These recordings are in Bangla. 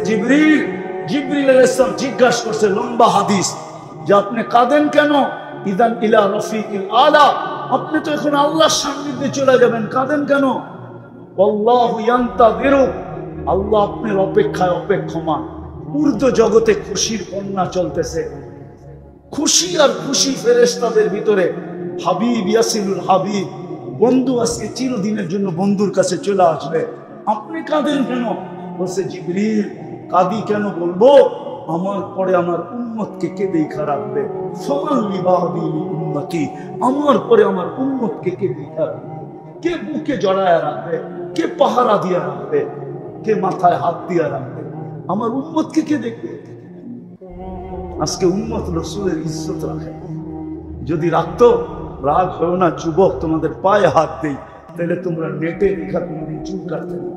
জিবরিল, জিবরিল আলাইহিস সালাম জিজ্ঞাসা করছে লম্বা হাদিস যে আপনি কাঁদেন কেন? ইদান ইলা রফিকিল আলা, আপনি তো এখন আল্লাহর সান্নিধ্যে চলে যাবেন, কাঁদেন কেন? আল্লাহু ইয়ান্তাযিরু, আল্লাহ আপনার অপেক্ষায় অপেক্ষমান। ঊর্ধ্ব জগতে খুশির বন্যা চলতেছে, খুশি আর খুশি ফেরেশতাদের ভিতরে। হাবিব ইয়াসিনুল হাবিব, বন্ধু আজকে চিরদিনের জন্য বন্ধুর কাছে চলে আসবে, আপনি কাঁদেন কেন? বলছে জিবরিল, কাঁদি কেন বলবো, আমার পরে আমার উম্মতকে কে দেখা রাখবে? ফামান লিবাদি উম্মতি, আমার পরে আমার উম্মতকে কে দেখা রাখবে? কে বুকে জড়ায় রাখবে? কে পাহারা দিয়ে রাখবে? কে মাথায় হাত দিয়ে রাখবে? আমার উম্মতকে কে দেখবে? আজকে উম্মত রাসূলের ইজ্জত রাখে, যদি রাখতো, রাগ হও না যুবক, তোমাদের পায়ে হাত দেই, তাহলে তোমরা নেটে দেখা কোনোদিন চুল কাটতে না।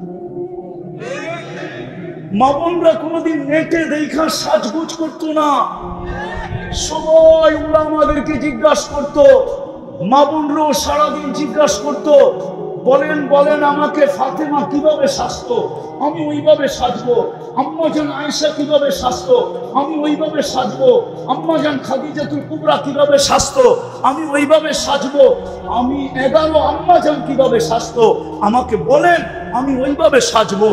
মা বোনরা কোনোদিন নেটে দেখা সাজগুজ করতো না। সবাই উলামাদেরকে জিজ্ঞাসা করতো, মা বোনরাও সারাদিন জিজ্ঞাসা করতো, বলেন বলেন আমাকে ফাতেমা কিভাবে সাজতো, আমি ওইভাবে সাজবো। আম্মাজান আয়েশা কিভাবে সাজতো, আমি ওইভাবে সাজবো। আম্মাজান খাদিজাতুল কুবরা কিভাবে সাজতো, আমি ওইভাবে সাজবো। আমি 11 আম্মাজান কিভাবে সাজতো, আমাকে বলেন, আমি ওইভাবে সাজবো।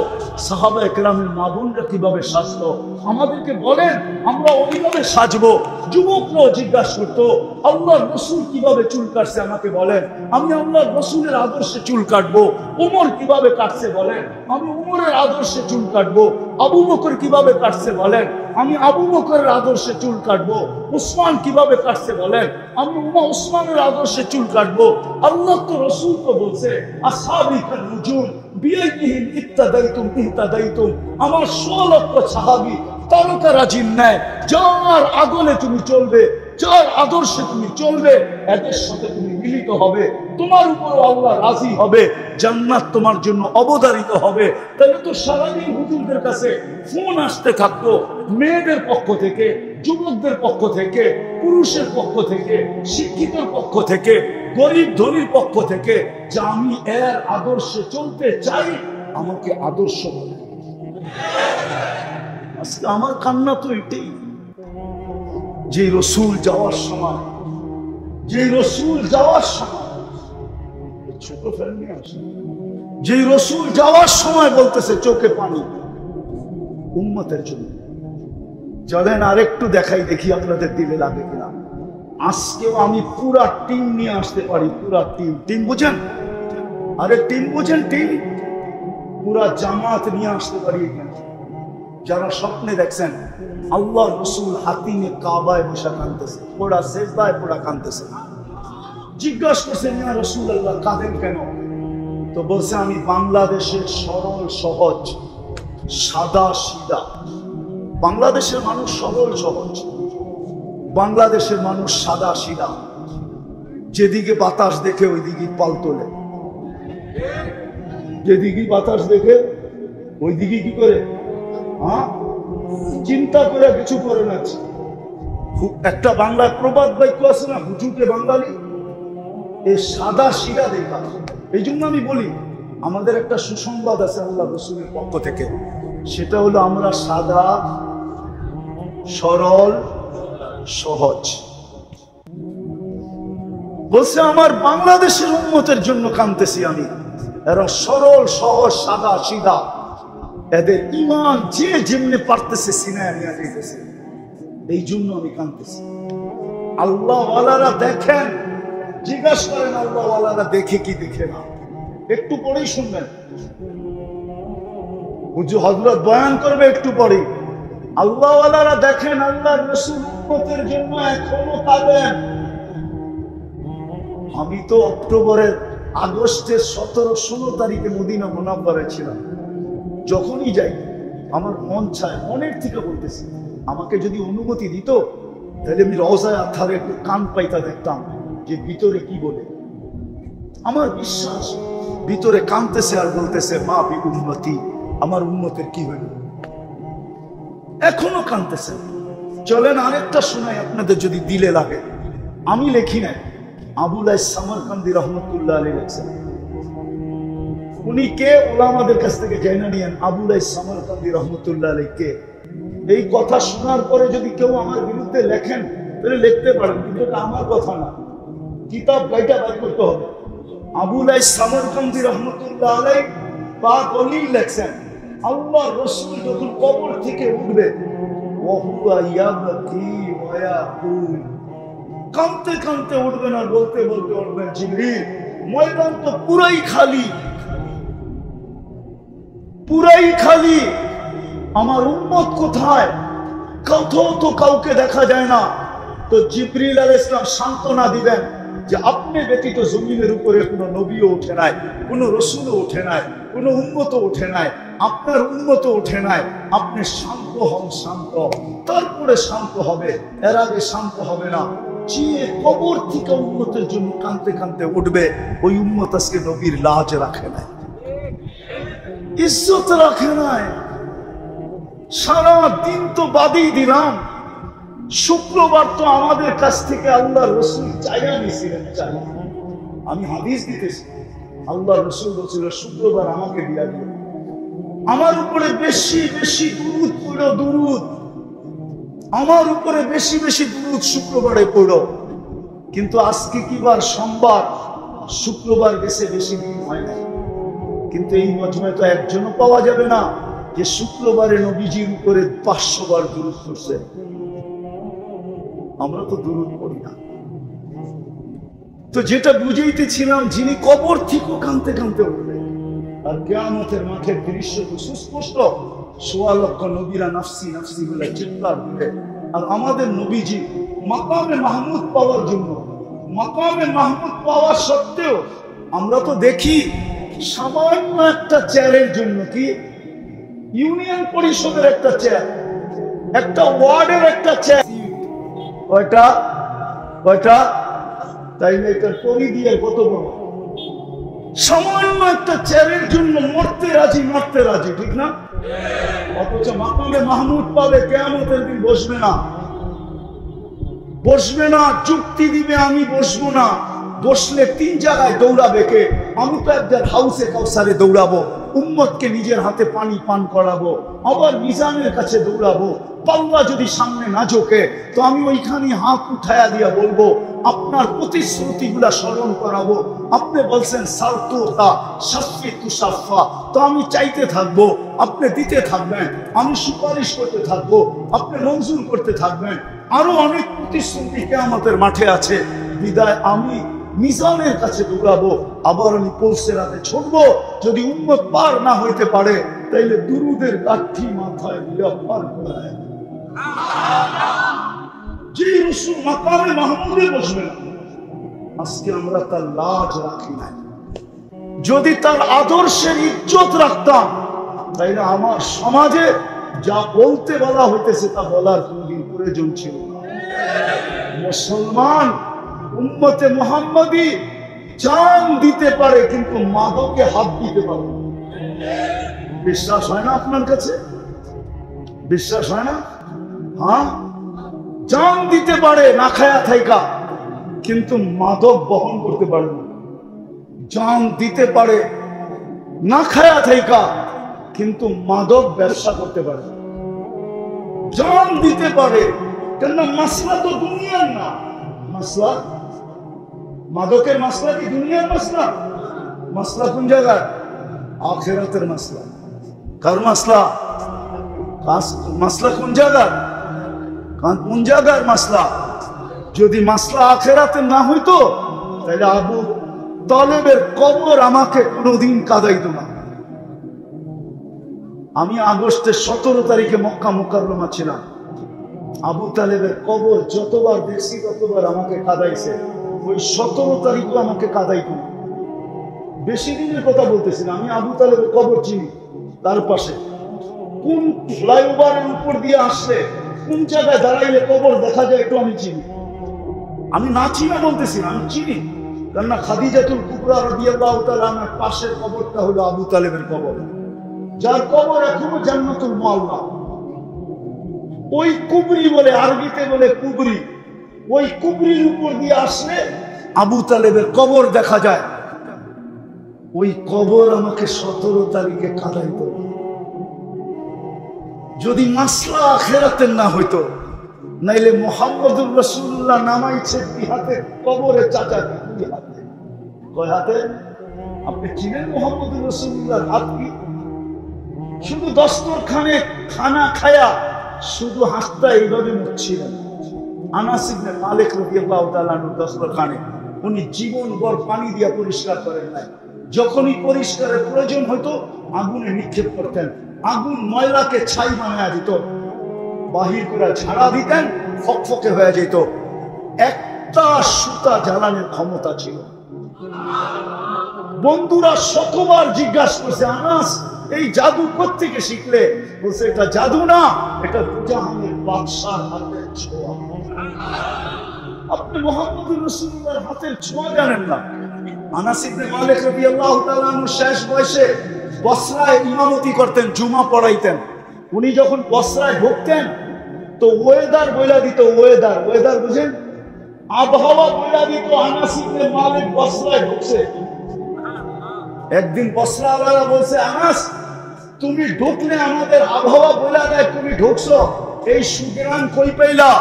সাহাবায়ে কেরামের মা বোনরা কিভাবে সাজতো, আমাদেরকে বলেন, আমরা ওইভাবে সাজবো। যুবকরাও জিজ্ঞাসা করতো, আল্লাহর রাসূল কিভাবে চুল কাটছে আমাকে বলেন, আমি আল্লাহর রাসূলের আদর্শে চুল কাটবো। ওমর কিভাবে কাটছে বলেন, আমি ওমরের আদর্শে চুল কাটবো। আবু বকর কিভাবে কাটছে বলেন, আমি আবু বকরের আদর্শে চুল কাটবো। উসমান কিভাবে কাটছে বলেন, আমি উসমানের আদর্শে চুল কাটবো। আল্লাহ তো রাসূল তো বলছে, আসহাবি কান নুজুম বিআইহিম ইত্তাদাইতুম ইহতাদাইতুম, আমার 100 লক্ষ সাহাবী তারকারাজির ন্যায়, যার আগলে তুমি চলবে, যার আদর্শে তুমি চলবে, এদের সাথে তুমি মিলিত হবে, তোমার উপর আল্লাহ রাজি হবে, জান্নাত তোমার জন্য অবধারিত হবে। তাহলে তো সারাদিন হুজুরদের কাছে ফোন আসতে থাকতো, মেয়েদের পক্ষ থেকে, যুবকদের পক্ষ থেকে, পুরুষের পক্ষ থেকে, শিক্ষিতের পক্ষ থেকে, গরিব ধনীর পক্ষ থেকে, যে আমি এর আদর্শে চলতে চাই, আমাকে আদর্শ বলে। আজকে আমার কান্না তো এটাই, যে রসুল যাওয়ার সময়, যে রসুল যাওয়ার সময়, ছোট ফ্যামিলি আসে, যে রসুল যাওয়ার সময় বলতেছে চোখে পানি উম্মতের জন্য। চলেন আরেকটু দেখাই, দেখি আপনাদের দিলে লাগে কিনা। আজকেও আমি পুরা টিম নিয়ে আসতে পারি, পুরা টিম। টিম বুঝেন? আরে টিম বুঝেন? টিম পুরা জামাত নিয়ে আসতে পারি এখানে। যারা স্বপ্নে দেখছেন আল্লাহ রসুল হাতিমে কাবায় বসে কাঁদতেছে, পোড়া সেজদায় পোড়া কাঁদতেছে, জিজ্ঞাসা করছেন ইয়া রাসূলুল্লাহ কাঁদেন কেন? তো বলছে আমি বাংলাদেশের সরল সহজ সাদা সিধা, বাংলাদেশের মানুষ সরল সহজ, বাংলাদেশের মানুষ সাদা সিধা, যেদিকে বাতাস দেখে ওইদিকে পাল তোলে, যেদিকে বাতাস দেখে ওইদিকে কি করে, চিন্তা করে কিছু করে না। একটা বাংলার প্রবাদ বাক্য আছে না, হুজুকে বাঙালি, এই সাদা সিধা দেখা। এই জন্য আমি বলি আমাদের একটা সুসংবাদ আছে আল্লাহ রাসূলের পক্ষ থেকে, সেটা হলো আমরা সাদা সরল সহজ। বলছে আমার বাংলাদেশের উম্মতের জন্য কাঁদতেছি আমি, এরা সরল সহজ সাদা সিধা, এদের ইমান যে যেমনি পারতেছে সিনায় নিয়ে যেতেছে, এই জন্য আমি কাঁদতেছি। আল্লাহ ওয়ালারা দেখেন, জিজ্ঞাসা করেন আল্লাহ ওয়ালারা দেখে কি দেখে না, একটু পরেই শুনবেন, হুজুর হযরত বয়ান করবে একটু পরেই। আল্লাহ ওয়ালারা দেখেন আল্লাহর রাসূল উম্মতের জন্য এখনো কাঁদেন। আমি তো অক্টোবরের আগস্টের 17-16 তারিখে মদিনা মুনাওয়ারায় ছিলাম। যখনই যাই আমার মন চায়, মনের থেকে বলতেছি, আমাকে যদি অনুমতি দিত তাহলে আমি রওজায়ে আতহারে একটু কান পাইতা দেখতাম যে ভিতরে কি বলে। আমার বিশ্বাস ভিতরে কাঁদতেছে আর বলতেছে মা বি উম্মতি, আমার উম্মতের কি হইল, এখনো কাঁদতেছে। চলেন আরেকটা শোনাই আপনাদের যদি দিলে লাগে, আমি লেখি নাই, আবুল আইস সামরকান্দি রহমতুল্লাহ আলাইহি লেখছেন। উনি কে ওলামাদের কাছ থেকে জেনে নিয়েন। আবুল সামারকান্দি রহমতুল্লাহ আলাইহি কে? এই কথা শোনার পরে যদি কেউ আমার বিরুদ্ধে লেখেন তাহলে লিখতে পারেন, কিন্তু এটা আমার কথা না, কিতাব গাইটা বের করতে হবে। আবুল সামারকান্দি রহমতুল্লাহ আলাইহি পাক দলিল লেখছেন, আল্লাহ রাসূল যখন কবর থেকে উঠবে ওহুয়া ইয়াবকি ওয়া ইয়াকুল, কাঁদতে কাঁদতে উঠবেন আর বলতে বলতে উঠবেন, জিবরিল ময়দান তো পুরাই খালি, পুরাই খালি, আমার উম্মত কোথায়? কোথাও তো কাউকে দেখা যায় না। তো জিবরিল আলাইহিস সালাম সান্ত্বনা দিবেন যে আপনি ব্যতীত জমিনের উপরে কোনো নবীও ওঠে নাই, কোনো রসুলও ওঠে নাই, কোনো উম্মতও ওঠে নাই, আপনার উম্মতও ওঠে নাই। আপনি শান্ত হন, শান্ত, তারপরে শান্ত হবে, এর আগে শান্ত হবে না। যে কবর থেকে উম্মতের জন্য কাঁদতে কাঁদতে উঠবে, ওই উম্মত আজকে নবীর লাজ রাখে নাই, ইজ্জত রাখে নাই। সারা দিন তো বাদই দিলাম, শুক্রবার তো আমাদের কাছ থেকে আল্লাহ রসুল চাইয়া নিয়েছিলেন। আমি হাদিস দিতেছি, আল্লাহ রসুল বলছিল শুক্রবার আমাকে দিয়া দিল, আমার উপরে বেশি বেশি দুরূদ পড়ো, দুরূদ আমার উপরে বেশি বেশি দুরূদ শুক্রবারে পড়ো। কিন্তু আজকে কি বার? সোমবার, শুক্রবার গেছে বেশি দিন হয় না। কিন্তু এই মজমায় তো একজনও পাওয়া যাবে না যে শুক্রবারে নবীজির উপরে 500 বার দুরূদ পড়ছে। আমরা তো দুরূদ পড়ি না। তো যেটা বুঝাইতেছিলাম, যিনি কবর থেকে কাঁদতে কাঁদতে উঠবেন, আর কিয়ামতের মাঠের দৃশ্য তো সুস্পষ্ট, 1.25 লক্ষ নবীরা নাফসি নাফসি বলে চিৎকার দিবে। আর আমাদের নবীজি মাকামে মাহমুদ পাওয়ার জন্য, মাকামে মাহমুদ পাওয়ার সত্ত্বেও আমরা তো দেখি সামান্য একটা চেয়ারের জন্য, কি ইউনিয়ন পরিষদের একটা চেয়ার, একটা ওয়ার্ডের একটা চেয়ার, কয়টা কয়টা তাইলে এটা তরি দিয়ে কত বড়, সামান্য একটা চেয়ারের জন্য মরতে রাজি, মরতে রাজি, ঠিক না? অথচ মাকামে মাহমুদ পাবে, কিয়ামতের দিন বসবে না, বসবে না, যুক্তি দিবে আমি বসবো না। বসলে 3 জায়গায় দৌড়াবে কে? আমি তো একজন হাউসে কাউসারে দৌড়াবো, উম্মতকে নিজের হাতে পানি পান করাবো, আবার মিজানের কাছে দৌড়াবো। পাল্লা যদি সামনে না ঝোঁকে তো আমি ওইখানে হাত উঠায়া দিয়া বলবো, আপনার প্রতিশ্রুতিগুলা স্মরণ করাবো। আপনি বলছেন সালতুতা শাফি তুসাফা, তো আমি চাইতে থাকবো, আপনি দিতে থাকবেন, আমি সুপারিশ করতে থাকবো, আপনি মঞ্জুর করতে থাকবেন। আরো অনেক প্রতিশ্রুতি কিয়ামতের মাঠে আছে। বিদায় আমি মিজানের কাছে দৌড়াবো, আবার আমি পৌঁছেরাতে ছুটবো। যদি উম্মত পার না হইতে পারে তাইলে দুরুদের কাঠি মাথায় দিয়া পার করায়। যে রাসূল মাকামে মাহমুদে বসবে না, আজকে আমরা তার লাজ রাখি না। যদি তার আদর্শের ইজ্জত রাখতাম তাইলে আমার সমাজে যা বলতে বলা হইতেছে তা বলার কোনদিন প্রয়োজন ছিল না। মুসলমান উম্মতে মুহাম্মাদি জান দিতে পারে, কিন্তু মাদকে হাত দিতে পারে না। বিশ্বাস হয় না আপনার কাছে? বিশ্বাস হয় না? হ্যাঁ, জান দিতে পারে না খায়া থাইকা, কিন্তু মাদক বহন করতে পারে না। জান দিতে পারে না খায়া থাইকা, কিন্তু মাদক ব্যবসা করতে পারে। জান দিতে পারে, কেন? মাসলা তো দুনিয়ার না। মাসলা, মাদকের মাসলা কি দুনিয়ার মাসলা? মাসলা কোন জায়গায়? আখিরাতের মাসলা। কার মাসলা? মাসলা কোন জায়গায়? কোন জায়গার মাসলা? যদি মাসলা আখিরাতের না হইতো তাহলে আবু তালেবের কবর আমাকে কোনোদিন কাঁদাইত না। আমি আগস্টের 17 তারিখে মক্কা মুকাররমা ছিলাম। আবু তালেবের কবর যতবার দেখছি ততবার আমাকে কাঁদাইছে। ওই 17 তারিখও আমাকে কাঁদাইত না। বেশি দিনের কথা বলতেছি না, আমি আবু তালেবের কবর চিনি। তার পাশে কোন ফ্লাইওভারের উপর দিয়ে আসলে কোন জায়গায় দাঁড়াইলে কবর দেখা যায় একটু আমি চিনি। আমি না চিনা বলতেছি না, আমি চিনি। কেননা খাদিজাতুল কুবরা রাদিয়াল্লাহু তাআলা আনহার পাশের কবরটা হলো আবু তালেবের কবর, যার কবর এখনো জান্নাতুল মুআল্লা। ওই কুবরি বলে, আরবিতে বলে কুবরি। ওই কুবরির উপর দিয়ে আসলে আবু তালেবের কবর দেখা যায়। ওই কবর আমাকে 17 তারিখে কাঁদাইত। যদি মাসলা আখিরাতের না হইতো, নাইলে মুহাম্মদুর রাসূলুল্লাহ নামাইছে কি হাতে? কবরে চাচা কি হাতে? কয় হাতে? আপনি চিনেন মুহাম্মদুর রাসূলুল্লাহর হাত কি? শুধু দস্তরখানে খানা খায়া শুধু হাতটা এইভাবে মুছছিলেন। আনাস ইবনে মালিক রাদিয়াল্লাহু তাআলা আনহু দস্তরখানে উনি জীবনভর পানি দিয়া পরিষ্কার করেন নাই। যখনই পরিষ্কারের প্রয়োজন হতো আগুনে নিক্ষেপ করতেন, আগুন ময়লাকে ছাই বানায় দিত, বাহির করে ঝাড়া দিতেন, ফকফকে হয়ে যেত। একটা সুতা জ্বালানোর ক্ষমতা ছিল। বন্ধুরা শতবার জিজ্ঞাসা করছে, আনাস এই জাদু কোত্থেকে শিখলে? বলছে এটা জাদু না, এটা দুজাহানের বাদশার হাতের ছোঁয়া। আপনি মুহাম্মদুর রাসূলুল্লাহর হাতের ছোঁয়া জানেন না? আনাস ইবনে মালিক রাদিয়াল্লাহু তাআলা আনহু শেষ বয়সে বসরায় ইমামতি করতেন, জুমা পড়াইতেন। উনি যখন বসরায় ঢুকতেন তো ওয়েদার বইলা দিত, ওয়েদার বুঝেন, আবহাওয়া বইলা দিত। আনাস ইবনে মালিক বসরায় ঢুকছে। একদিন বসরাওয়ালা বলছে, আনাস তুমি ঢুকলে আমাদের আবহাওয়া বইলা দেয়, তুমি ঢুকছো, এই সুগ্রাম কই পাইলা?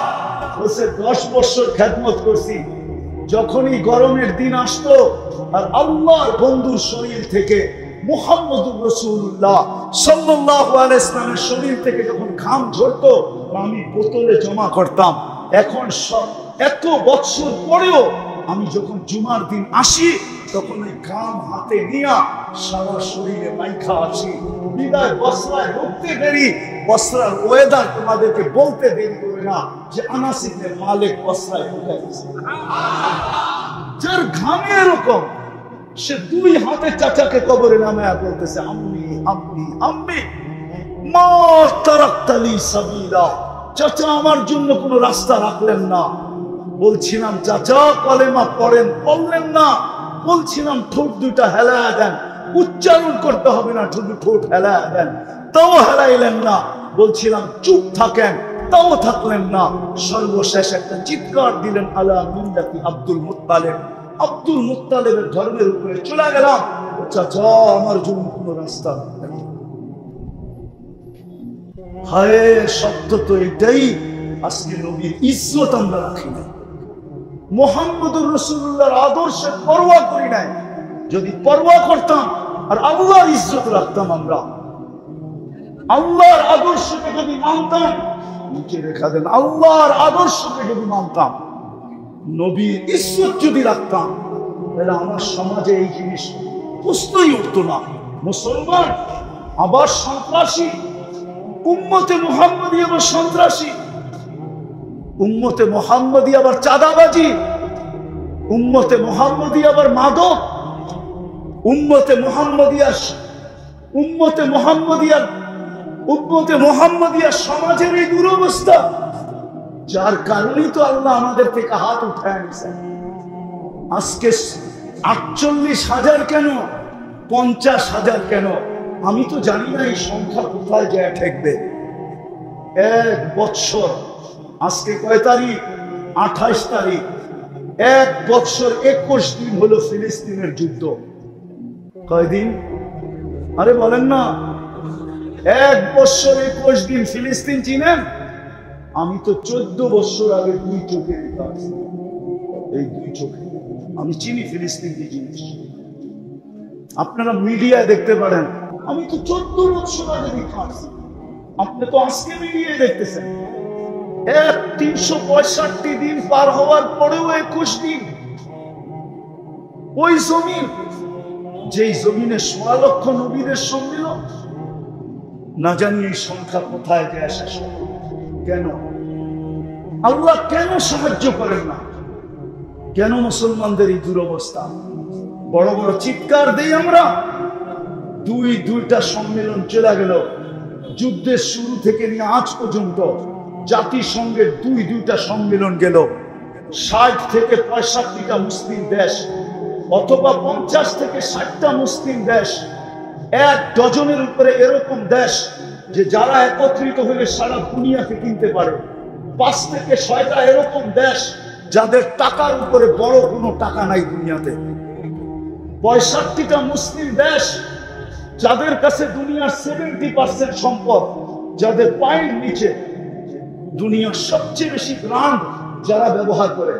বলছে 10 বছর খেদমত করছি। যখনই গরমের দিন আসতো আর আল্লাহর বন্ধুর শরীর থেকে মুহাম্মদুর রাসূলুল্লাহ সাল্লাল্লাহু আলাইহি ওয়াসাল্লামের শরীর থেকে যখন ঘাম ঝরতো আমি বোতলে জমা করতাম। এখন এত বছর পরেও আমি যখন জুমার দিন আসি তখন ওই ঘাম হাতে নিয়ে সারা শরীরে মাইখা আসি। বিদায় বসরায় ঢুকতে দেরি, বসরার ওয়েদার তোমাদেরকে বলতে দেরি করে না যে আনাস ইবনে মালিক বসরায় ঢুকে গেছে। যার ঘামে এরকম, সে 2 হাতে চাচাকে কবরে নামায়া বলতেছে, আম্মি আম্মি আম্মি মা তারাকতালি সাবিলা। চাচা আমার জন্য কোনো রাস্তা রাখলেন না। বলছিলাম চাচা কলেমা পড়েন, বললেন না। বলছিলাম ঠোঁট দুটা হেলায়া দেন, উচ্চারণ করতে হবে না, শুধু ঠোঁট হেলায়া দেন, তাও হেলাইলেন না। বলছিলাম চুপ থাকেন, তাও থাকলেন না। সর্বশেষ একটা চিৎকার দিলেন, আলা মিল্লাতি আব্দুল মুত্তালিব। আব্দুল মুত্তালিবের ধর্মের উপরে চলে গেলাম। চাচা আমার জন্য কোনো রাস্তা নেই। হায় শব্দ তো এটাই, আজকে নবীর ইজ্জত আমরা রাখি না, মুহাম্মদুর রাসূলুল্লাহর আদর্শের পরোয়া করি নাই। যদি পরোয়া করতাম আর আল্লাহর ইজ্জত রাখতাম, আমরা আল্লাহর আদর্শকে যদি মানতাম, নিচে রেখা দেন, আল্লাহর আদর্শকে যদি মানতাম, নবীর ইজ্জত যদি রাখতাম, তাহলে আমার সমাজে এই জিনিস প্রশ্নই উঠতো না। মুসলমান আবার সন্ত্রাসী, উম্মতে মুহাম্মদী আবার সন্ত্রাসী, উম্মতে মুহাম্মদী আবার চাঁদাবাজি, উম্মতে মুহাম্মদী আবার মাদক, উম্মতে মুহাম্মদিয়া সমাজের এই দুরবস্থা। যার কারণেই তো আল্লাহ আমাদের থেকে হাত উঠায় নিছেন। আজকে 48,000 কেন, 50,000 কেন, আমি তো জানি না এই সংখ্যা কোথায় যায় ঠেকবে। 1 বছর, আজকে কয় তারিখ? 28 তারিখ। 1 বছর 21 দিন হলো ফিলিস্তিনের যুদ্ধ। কয়দিন? আরে বলেন না। 1 বছর 21 দিন। ফিলিস্তিন চিনেন? আমি তো 14 বছর আগে 2 চোখে দেখে আসছি। এই 2 চোখে আমি চিনি ফিলিস্তিন কি জিনিস। আপনারা মিডিয়ায় দেখতে পারেন, আমি তো 14 বছর আগে দেখে আসছি। আপনি তো আজকে মিডিয়ায় দেখতেছেন। 365 দিন পার হওয়ার পরেও 21 দিন। ওই জমিন, যেই জমিনে 16 লক্ষ নবীদের সম্মিলন, না জানি এই সংখ্যা কোথায় যায় শেষ। কেন আল্লাহ কেন সাহায্য করেন না? কেন মুসলমানদের এই দুরবস্থা? বড় বড় চিৎকার দেই আমরা। 2টা সম্মেলন চলে গেল। যুদ্ধের শুরু থেকে নিয়ে আজ পর্যন্ত জাতিসংঘের 2টা সম্মেলন গেল। 60 থেকে 65টা মুসলিম দেশ, অথবা 50 থেকে 60টা মুসলিম দেশ, 1 ডজনের উপরে এরকম দেশ যে যারা একত্রিত হলে সারা দুনিয়াকে কিনতে পারে। 5 থেকে 6টা এরকম দেশ যাদের টাকার উপরে বড় কোনো টাকা নাই দুনিয়াতে। 65টা মুসলিম দেশ যাদের কাছে দুনিয়ার 70% সম্পদ, যাদের পায়ের নিচে, দুনিয়ার সবচেয়ে বেশি ব্র্যান্ড যারা ব্যবহার করে,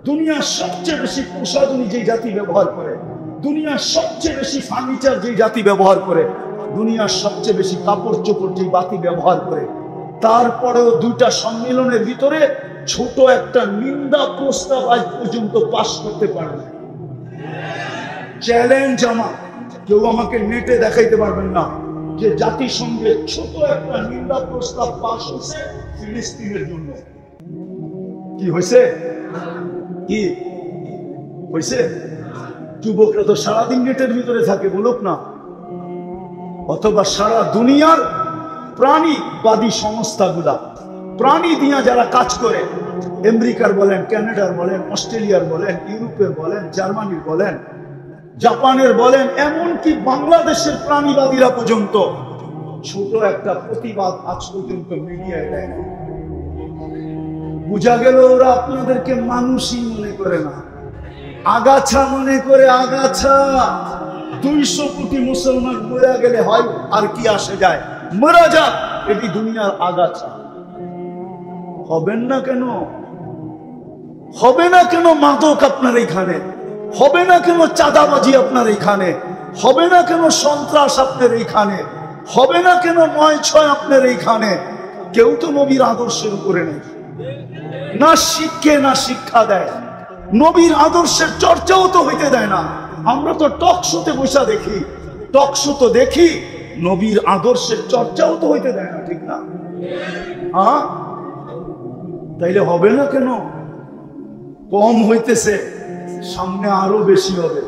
দুনিয়ার সবচেয়ে বেশি প্রসাধনী যে জাতি ব্যবহার করে, দুনিয়ার সবচেয়ে বেশি ফার্নিচার যে জাতি ব্যবহার করে, দুনিয়ার সবচেয়ে বেশি কাপড় চোপড় যে জাতি ব্যবহার করে, তারপরেও দুইটা সম্মেলনের ভিতরে ছোট একটা নিন্দা প্রস্তাব আজ পর্যন্ত পাশ করতে পারে না। চ্যালেঞ্জ আমার, কেউ আমাকে নেটে দেখাইতে পারবেন না যে জাতিসংঘে ছোট একটা নিন্দা প্রস্তাব পাশ হয়েছে ফিলিস্তিনের জন্য। কি হয়েছে? কি হয়েছে? যুবকরা তো সারাদিন নেটের ভিতরে থাকে, বলুক না। অথবা সারা দুনিয়ার প্রাণীবাদী সংস্থাগুলা, প্রাণী দিয়া যারা কাজ করে, আমেরিকার বলেন, কানাডার বলেন, অস্ট্রেলিয়ার বলেন, ইউরোপের বলেন, জার্মানির বলেন, জাপানের বলেন, এমনকি বাংলাদেশের প্রাণীবাদীরা পর্যন্ত ছোট একটা প্রতিবাদ আজ পর্যন্ত মিডিয়ায় দেয় না। বুঝা গেল ওরা আপনাদেরকে মানুষই মনে করে না, আগাছা মনে করে। আগাছা। 200 কোটি মুসলমান মরে গেলে হয় আর কি আসে যায়, মরা যা, এটি দুনিয়ার আগাছা। হবেন না কেন? হবে না কেন মাদক আপনার এইখানে? হবে না কেন চাঁদাবাজি আপনার এইখানে? হবে না কেন সন্ত্রাস আপনার এইখানে? হবে না কেন 9/6 আপনার এইখানে? কেউ তো নবীর আদর্শের উপরে নেই, না শিক্ষে না শিক্ষা দেয়, নবীর আদর্শের চর্চাও তো হইতে দেয় না। আমরা তো টক শোতে বসা দেখি, টক শো তো দেখি, নবীর আদর্শের চর্চাও তো হইতে দেয় না, ঠিক না? হ্যাঁ, তাইলে হবে না কেন? কম হইতেছে, সামনে আরো বেশি হবে।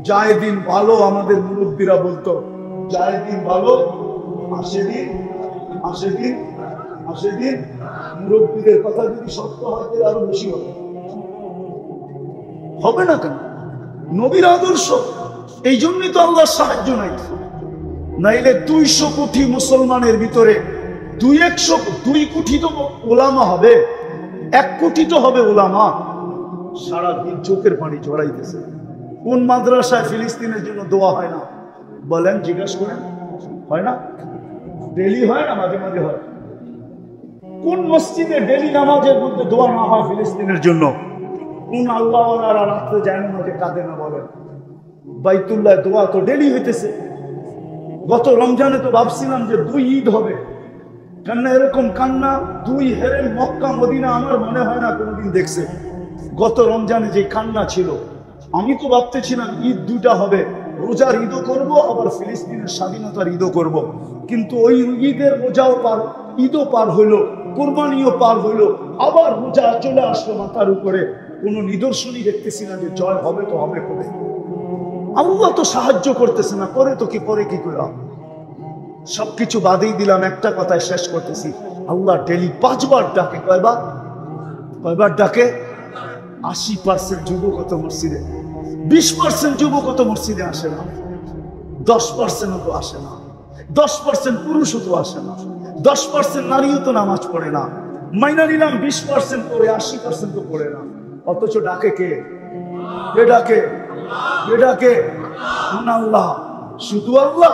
যায় দিন ভালো, আমাদের মুরব্বীরা বলতো, যায় দিন ভালো, আসে দিন, আসে দিন, আসে দিন। মুরব্বীদের কথা যদি সত্য হয় তাহলে আরো বেশি হবে। হবে না কেন? নবীর আদর্শ। এই জন্যই তো আল্লাহর সাহায্য নাই। নাইলে 200 কোটি মুসলমানের ভিতরে 2 কোটি তো ওলামা হবে, 1 কোটি তো হবে ওলামা। সারাদিন চোখের পানি ঝরাইতেছে। কোন মাদ্রাসায় ফিলিস্তিনের জন্য দোয়া হয় না? বলেন, জিজ্ঞাসা করেন। হয় না? ডেলি হয় না? মাঝে মাঝে হয়। কোন মসজিদে ডেলি নামাজের মধ্যে দোয়া না হয় ফিলিস্তিনের জন্য? কোন আল্লাহওয়ালারা রাত্রে যায় না যে কাঁদে না? বলেন। বাইতুল্লাহ দোয়া তো ডেলি হইতেছে। গত রমজানে তো ভাবছিলাম যে 2 ঈদ হবে, কান্না, এরকম কান্না 2 হেরেম মক্কা মদিনা আমার মনে হয় না কোনোদিন দেখছে। গত রমজানে যে কান্না ছিল, আমি তো ভাবতেছিলাম ঈদ 2টা হবে, রোজার ঈদও করব, আবার ফিলিস্তিনের স্বাধীনতার ঈদও করব। কিন্তু ওই ঈদের রোজাও পার, ঈদও পার হইল, কোরবানিও পার হইল, আবার রোজা চলে আসলো মাথার উপরে। কোনো নিদর্শনই দেখতেছি না যে জয় হবে তো হবে করে। আল্লাহ তো সাহায্য করতেছে না, করে তো কি, করে কি করে? সবকিছু বাদেই দিলাম, একটা কথায় শেষ করতেছি। আল্লাহ ডেলি 5 বার ডাকে। কয়বার ডাকে? 80% যুবক তো মসজিদে, 20% যুবক তো মসজিদে আসে না, 10% তো আসে না, 10% পুরুষও তো আসে না, 10% নারীও তো নামাজ পড়ে না। মাইনা নিলাম 20% পড়ে, 80% তো পড়ে না। অথচ ডাকে কে? কে ডাকে? কে ডাকে? আল্লাহ। শুধু আল্লাহ।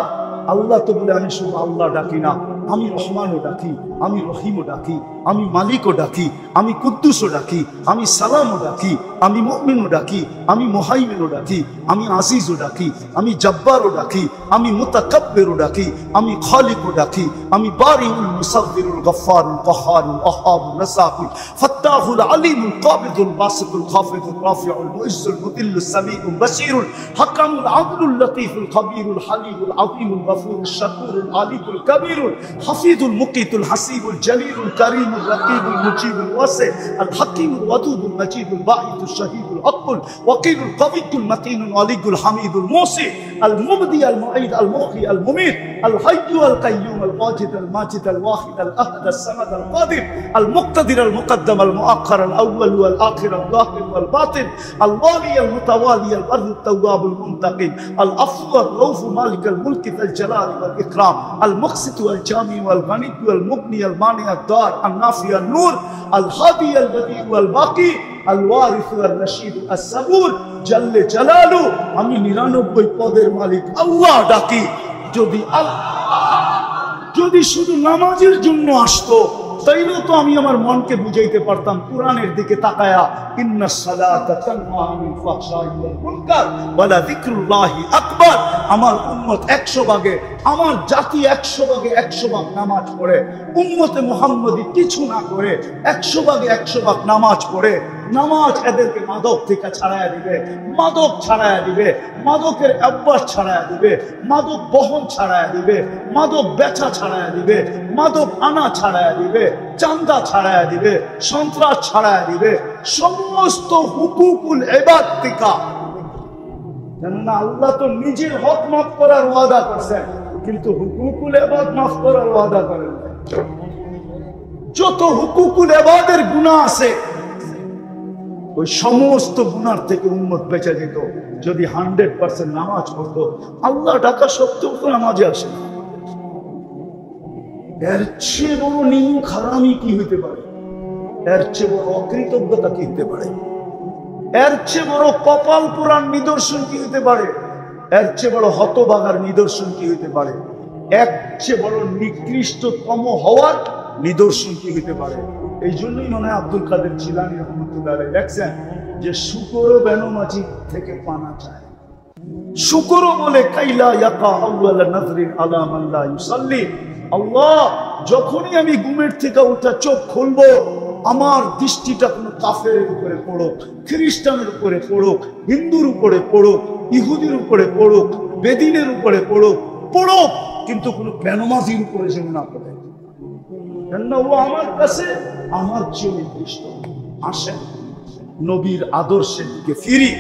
আল্লাহ তো বলে আমি শুধু আল্লাহ ডাকি না, আমি রহমানও ডাকি, আমি রহিমও ডাকি, আমি মালিকও ডাকি, আমি কুদ্দুসও ডাকি, আমি সালামও ডাকি, আমি মুমিনও ডাকি, আমি মুহাইমিনও ডাকি, আমি আজিজও ডাকি, আমি জব্বারও ডাকি, আমি মুতাকাব্বিরও ডাকি, আমি খালিকও ডাকি, আমি বারিউল মুসাব্বিরুল গফফারুল কাহ্হারুল ওয়াহ্হাবুল রাসাকুল ফাত্তাহুল আলিমুল কাবিদুল বাসিতুল খাফিদুল রাফিউল মুইজ্জুল মুদিল্লুস সামিউল বাসীরুল হাকামুল আদলুল লতীফুল খবীরুল হালিমুল আযীমুল গফুরুশ শাকুরুল আলিমুল কবীরুল হাফিজুল মুকিতুল হাসিবুল জলিলুল করিমুল রকিবুল মুজিবুল ওয়াসি আল হাকিমুল ওয়াদুদুল মজিদুল বাঈতুল শহীদুল হকুল ওয়াকিলুল কবিয়ুল মতিনুল ওয়ালিগুল হামিদুল মুসি আল মুবদি আল মুঈদ আল মুহয়ি আল মুমীত আল হাইয়্যু আল কাইয়্যুম আল ওয়াজিদ আল মাজিদ আল ওয়াহিদ আল আহাদ আল সামাদ আল কাদির আল মুক্তাদির আল মুকদ্দম আল মুআখ্খার আল আউয়াল ওয়াল আখির আল যাহির ওয়াল বাতিন আল ওয়ালি আল মুতাওয়ালি আল বার আল তাওয়াব আল মুনতাকিম আল আফু আল রউফ মালিক আল মুলক আল জালাল ওয়াল ইকরাম আল মুকসিত ওয়াল জামি ওয়াল গনি ওয়াল মুগনি আল মানি আল দার আল নাফি আল নূর আল হাদি আল বদি ওয়াল বাকি আল ওয়ারিসু আর রশিদ আস-সাবুর জাল্লে জালালু, আমি 99 পদের মালিক আল্লাহ ডাকি। যদি শুধু নামাজের জন্য আসতো তাইলেও তো আমি আমার মনকে বুঝাইতে পারতাম কোরআনের দিকে তাকায়া, ইন্নাস সালাতা তানহা আনিল ফাহশাই ওয়াল মুনকার ওয়া যিকরুল্লাহি আকবার। আমার উম্মত 100 ভাগে, আমার জাতি 100 ভাগে 100 ভাগ নামাজ পড়ে, উম্মতে মুহাম্মদি কিছু না করে 100 ভাগে 100 ভাগ নামাজ পড়ে। নামাজ এদেরকে মাদক থেকে ছাড়াইয়া দিবে, মাদক ছাড়াইয়া দিবে, মাদকের অভ্যাস ছাড়াইয়া দিবে, মাদক বহন ছাড়াইয়া দিবে, মাদক বেচা ছাড়াইয়া দিবে, মাদক আনা ছাড়াইয়া দিবে, চান্দা ছাড়াইয়া দিবে, সন্ত্রাস ছাড়াইয়া দিবে, সমস্ত হুকুকুল ইবাদ থেকে। কেননা আল্লাহ তো নিজের হক মাফ করার ওয়াদা করছেন, কিন্তু হুকুকুল ইবাদ মাফ করার ওয়াদা করেন না। যত হুকুকুল ইবাদের গুনাহ আছে ওই সমস্ত গুনার থেকে উম্মত বেঁচে যেত যদি 100% নামাজ পড়তো। আল্লাহ ডাকা সত্ত্বেও তো নামাজে আসে না। এর চেয়ে বড় নিয়ম খারামি কি হইতে পারে? এর চেয়ে বড় অকৃতজ্ঞতা কি হইতে পারে? এর চেয়ে বড় কপাল পুরাণ নিদর্শন কি হইতে পারে? এর চেয়ে বড় হতভাগার নিদর্শন কি হইতে পারে? এর চেয়ে বড় নিকৃষ্টতম হওয়ার নিদর্শন কি হইতে পারে? এই জন্যই মনে হয় আব্দুল কাদের জিলানী রহমতুল্লাহ আলাইহি লেখছেন যে শুকরও বেনমাজি থেকে পানা চায়। শুকরও বলে কাইলা ইয়াকা আউয়াল নাযরিন আলা মান লা ইউসাল্লি। আল্লাহ, যখনই আমি ঘুমের থেকে উঠা চোখ খুলবো আমার দৃষ্টিটা কোনো কাফেরের উপরে পড়ুক, খ্রিস্টানের উপরে পড়ুক, হিন্দুর উপরে পড়ুক, ইহুদির উপরে পড়ুক, বেদিনের উপরে পড়ুক, কিন্তু কোনো বেনমাজির উপরে যেন না পড়ে। কেননা ও আমার কাছে আমার চেয়ে নির্দিষ্ট। আসেন নবীর আদর্শের দিকে ফিরি।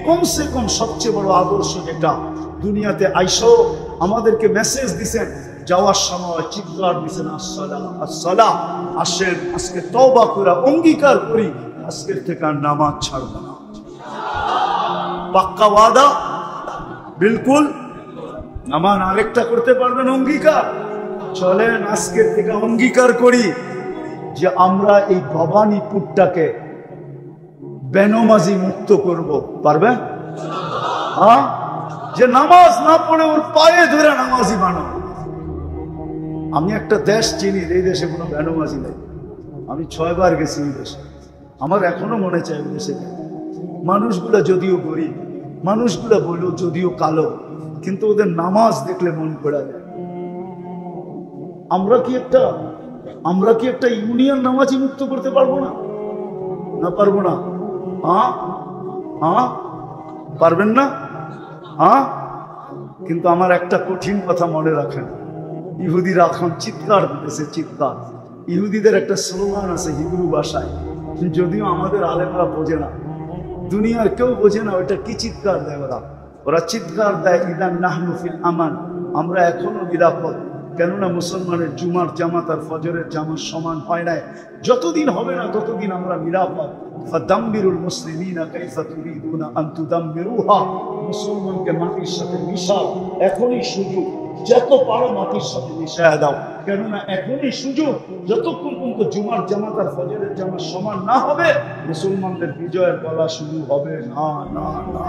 কমসে কম সবচেয়ে বড় আদর্শ যেটা দুনিয়াতে আইসো আমাদেরকে মেসেজ দিছেন, যাওয়ার সময় চিৎকার দিছেন আসসালাম আসসালাম। আসেন আজকে তওবা করে অঙ্গীকার করি আজকের থেকে আর নামাজ ছাড়ব না। পাক্কা ওয়াদা? বিলকুল। নামান আরেকটা করতে পারবেন অঙ্গীকার? চলেন আজকের থেকে অঙ্গীকার করি যে আমরা এই ভবানীপুরটাকে বেনমাজি মুক্ত করব। পারবেন? হ্যাঁ, যে নামাজ না পড়ে ওর পায়ে ধরে নামাজি বানাবো। আমি একটা দেশ চিনি, এই দেশে কোনো বেনমাজি নেই। আমি 6 বার গেছি ওই দেশে, আমার এখনো মনে চায় ওই দেশে। মানুষগুলা যদিও গরিব, মানুষগুলা বলেও যদিও কালো, কিন্তু ওদের নামাজ দেখলে মন পড়া যায়। আমরা কি একটা ইউনিয়ন নামাজি মুক্ত করতে পারবো না? না পারবো না? হ্যাঁ হ্যাঁ, পারবেন না? হ্যাঁ, কিন্তু আমার একটা কঠিন কথা মনে রাখেন, ইহুদিরা এখন চিৎকার দিতেছে, চিৎকার। ইহুদিদের একটা স্লোগান আছে হিব্রু ভাষায়, যদিও আমাদের আলেমরা বোঝে না, দুনিয়ার কেউ বোঝে না ওইটা কি চিৎকার দেয়। ওরা চিৎকার দেয় ইদান নাহনু ফিল আমান, আমরা এখনো নিরাপদ। কেননা মুসলমানের জুমার জামাত আর ফজরের জামাত সমান হয় নাই, যতদিন হবে না ততদিন আমরা নিরাপদ। ফাদাম্বিরুল মুসলিমিনা কাইফা তুরিদুনা আন তুদাম্বিরুহা, মুসলমানকে মাটির সাথে মিশাও, এখনই সুযোগ, যত পারো মাটির সাথে মিশায়া দাও। কেননা এখনই সুযোগ, যতক্ষণ পর্যন্ত জুমার জামাত আর ফজরের জামাত সমান না হবে মুসলমানদের বিজয়ের বলা শুরু হবে না। না না,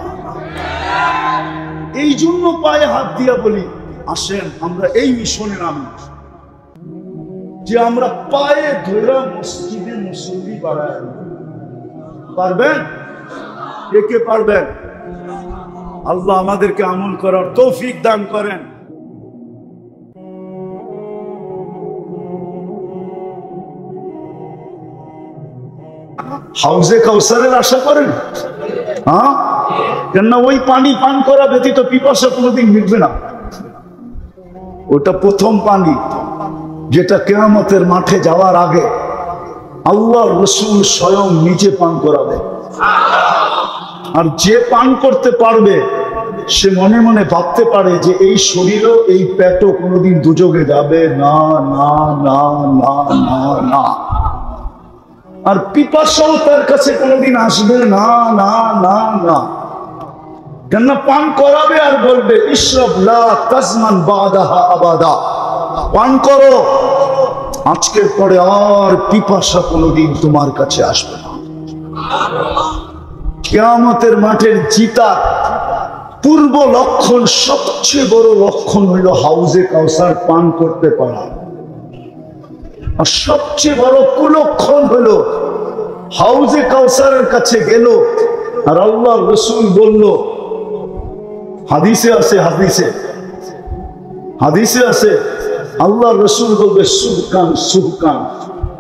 এই জন্য পায়ে হাত দিয়া বলি আসেন আমরা এই মিশনে নামি, যে আমরা পায়ে ধরে মসজিদে মুসল্লি বাড়ায়। পারবেন? কে পারবেন? আল্লাহ আমাদেরকে আমল করার তৌফিক দান করেন। হাউজে কাউসারের আশা করেন? হ্যাঁ, কেননা ওই পানি পান করা ব্যতীত পিপাসা কোনোদিন মিটবে না। ওটা প্রথম পানি, যেটা কিয়ামতের মাঠে যাওয়ার আগে আল্লাহর রাসূল স্বয়ং নিজে পান করাবে। আর যে পান করতে পারবে সে মনে মনে ভাবতে পারে যে এই শরীরও এই পেটও কোনোদিন দুযোগে যাবে না না না না না না। আর পিপাসাও তার কাছে কোনোদিন আসবে না না না না। কেননা পান করাবে আর বলবে ইশরাব লা তাজমান বাদাহা আবাদা, পান করো, আজকের পরে আর পিপাসা কোনোদিন তোমার কাছে আসবে না। কিয়ামতের মাঠের জিতা পূর্ব লক্ষণ, সবচেয়ে বড় লক্ষণ হইল হাউজে কাউসার পান করতে পারা। আর সবচেয়ে বড় কুলক্ষণ হলো হাউজে কাউসারের কাছে গেল আর আল্লাহ রসুল বলল, হাদিসে আছে, হাদিসে আছে, আল্লাহ রসুল বলবে সুবকান সুবকান,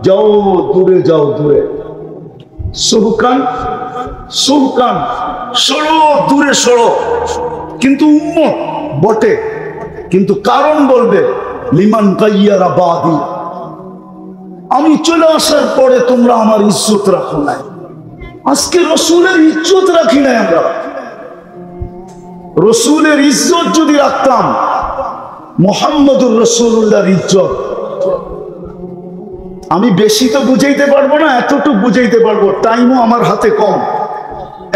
যাও দূরে, যাও দূরে, সুবকান সুবকান, সরো দূরে সরো। কিন্তু উম্মত বটে, কিন্তু কারণ বলবে লিমান গাইয়ারা বাদি, আমি চলে আসার পরে তোমরা আমার ইজ্জত রাখো নাই। আজকে রসুলের ইজ্জত রাখি নাই আমরা। রসুলের ইজ্জত যদি রাখতাম, মুহাম্মদুর রাসূলুল্লাহর ইজ্জত, আমি বেশি তো বুঝাইতে পারবো না, এতটুকু বুঝাইতে পারবো, টাইমও আমার হাতে কম,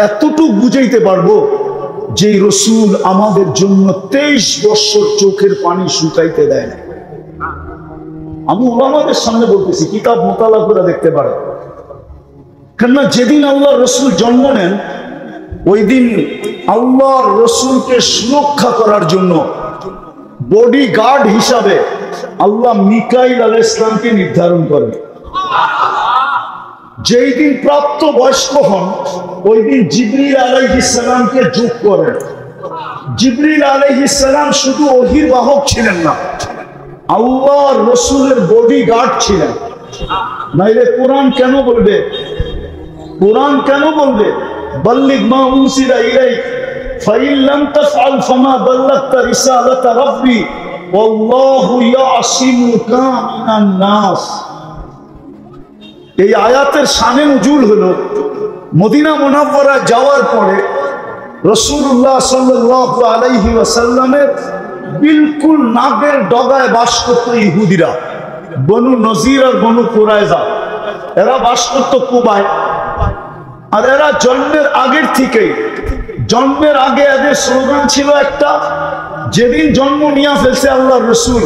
এতটুকু বুঝাইতে পারবো যে রসুল আমাদের জন্য 23 বছর চোখের পানি শুকাইতে দেয় না। আমি ওলামাদের সামনে বলতেছি, কিতাব মোতালা করে দেখতে পারে। কেননা যেদিন আল্লাহ রসুল জন্ম নেন, ওই দিন আল্লাহর রসুলকে সুরক্ষা করার জন্য বডি গার্ড হিসাবে আল্লাহ মিকাইল আলাইহিস সালামকে নির্ধারণ করেন। যেই দিন প্রাপ্ত বয়স্ক হন, ওই দিন জিবরিল আলাইহিস সালামকে যোগ করেন। জিবরিল আলাইহিস সালাম শুধু ওহীর বাহক ছিলেন না, আল্লাহর রসুলের বডি গার্ড ছিলেন। নাইলে কোরআন কেন বলবে, কোরআন কেন বলবে বাল্লিগ মা উনসিলা ইলাইক ফাইন লাম তাফআল ফামা বাল্লাগতা রিসালাতা রাব্বি ওয়াল্লাহু ইয়াসিমুকা মিনান নাস। এই আয়াতের শানে নুজুল হলো মদিনা মুনাওয়ারা যাওয়ার পরে রাসূলুল্লাহ সাল্লাল্লাহু আলাইহি ওয়াসাল্লামের বিলকুল নাগের ডগায় বাস করত ইহুদিরা, বনু নজির আর বনু কুরাইজা। এরা বাস করত কুবায়। আর এরা জন্মের আগের থেকেই, জন্মের আগে এদের স্লোগান ছিল একটা, যেদিন জন্ম নিয়ে ফেলছে আল্লাহর রসুল,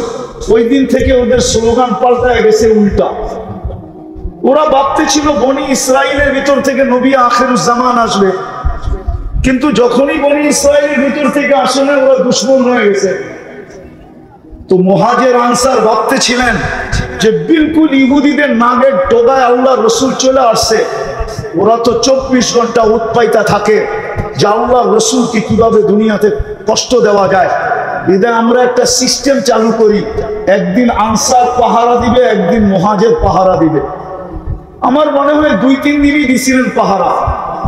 ওই দিন থেকে ওদের স্লোগান পাল্টায় গেছে উল্টা। ওরা ভাবতে ছিল বনি ইসরাইলের ভিতর থেকে নবী আখিরুজ্জামান আসবে, কিন্তু যখনই বনি ইসরাইলের ভিতর থেকে আসে না, ওরা দুশমন হয়ে গেছে। তো মুহাজির আনসার ভাবতে ছিলেন যে বিলকুল ইহুদিদের নাগের ডগায় আল্লাহ রসুল চলে আসছে। ওরা তো 24 ঘন্টা উৎপাইতা থাকে যে আল্লাহ রসুলকে কিভাবে দুনিয়াতে কষ্ট দেওয়া যায়। বিধায় আমরা একটা সিস্টেম চালু করি, একদিন আনসার পাহারা দিবে, একদিন মুহাজির পাহারা দিবে। আমার মনে হয় 2-3 দিনই দিছিলেন পাহারা,